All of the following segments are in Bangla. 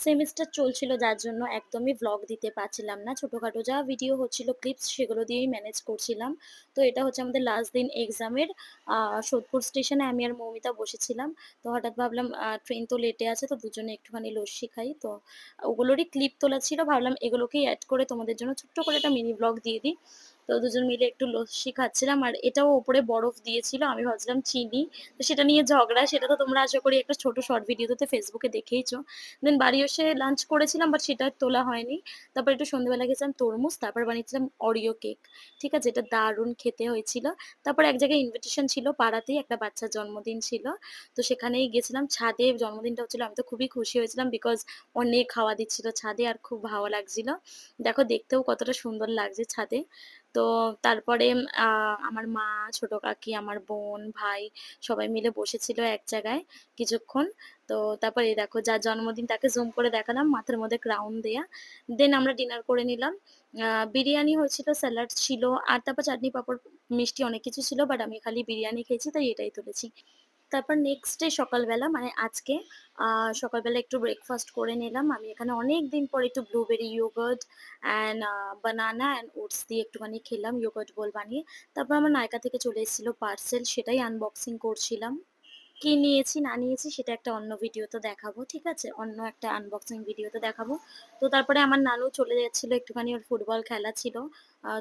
সেমিস্টার চলছিল যার জন্য একদমই ভ্লগ দিতে পারছিলাম না। ছোটখাটো যা ভিডিও হচ্ছিল ক্লিপস সেগুলো দিয়েই ম্যানেজ করছিলাম। তো এটা হচ্ছে আমাদের লাস্ট দিন এক্সামের। সোদপুর স্টেশনে আমি আর মৌমিতা বসেছিলাম। তো হঠাৎ ভাবলাম ট্রেন তো লেটে আছে তো দুজনে একটুখানি লস্যি খাই। তো ওগুলোরই ক্লিপ তোলা ছিল। ভাবলাম এগুলোকেই এড করে তোমাদের জন্য ছোট্ট করে একটা মিনি ভ্লগ দিয়ে দিই। তো দুজন মিলে একটু লস্যি খাচ্ছিলাম আর এটাও ওপরে বরফ দিয়েছিল। আমি ভাবছিলাম চিনি। তো সেটা নিয়ে ঝগড়া। সেটা তো তোমরা আশা করি একটা ছোট শর্ট ভিডিওতে ফেসবুকে দেখেইছো। দেন বাড়ি এসে লাঞ্চ করেছিলাম বাট সেটা আর তোলা হয়নি। তারপর একটু সন্ধ্যেবেলা গেছিলাম তরমুজ, তারপর বানিয়েছিলাম ওরিও কেক। ঠিক আছে? এটা দারুণ খেতে হয়েছিল। তারপর এক জায়গায় ইনভিটেশন ছিল পাড়াতেই একটা বাচ্চার জন্মদিন ছিল। তো সেখানেই গেছিলাম। ছাদে জন্মদিনটা হচ্ছিল। আমি তো খুবই খুশি হয়েছিলাম বিকজ অনেক হাওয়া দিচ্ছিল ছাদে আর খুব ভালো লাগছিল। দেখো দেখতেও কতটা সুন্দর লাগছে ছাদে। তো তারপরে আমার মা, ছোট কাকি, আমার বোন, ভাই সবাই মিলে বসেছিল এক জায়গায় কিছুক্ষণ। তো তারপর এই দেখো যার জন্মদিন তাকে জুম করে দেখালাম মাথার মধ্যে ক্রাউন দেয়া। দেন আমরা ডিনার করে নিলাম। বিরিয়ানি হয়েছিল, স্যালাড ছিল আর তারপর চাটনি পাঁপড় মিষ্টি অনেক কিছু ছিল বাট আমি খালি বিরিয়ানি খেয়েছি তাই এটাই তুলেছি। তারপর নেক্সট ডে সকালবেলা মানে আজকে সকালবেলা একটু ব্রেকফাস্ট করে নিলাম। আমি এখানে অনেকদিন পর একটু blueberry yogurt and banana and oats দিয়ে একটুখানি খেলাম ইয়োগার্ট বোল বানিয়ে। তারপর আমার নায়কা থেকে চলে এসেছিল পার্সেল, সেটাই আনবক্সিং করছিলাম। কি নিয়েছি না নিয়েছি সেটা একটা অন্য ভিডিওতে দেখাবো, ঠিক আছে? অন্য একটা আনবক্সিং ভিডিওতে দেখাবো। তো তারপরে আমার নানু চলে যাচ্ছিল একটুখানি, ওর ফুটবল খেলা ছিল।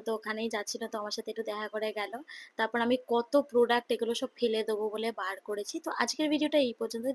তো ওখানেই যাচ্ছিল তো আমার সাথে একটু দেখা করে গেল। তারপর আমি কত প্রোডাক্ট এগুলো সব ফেলে দেবো বলে বার করেছি। তো আজকের ভিডিওটা এই পর্যন্তই।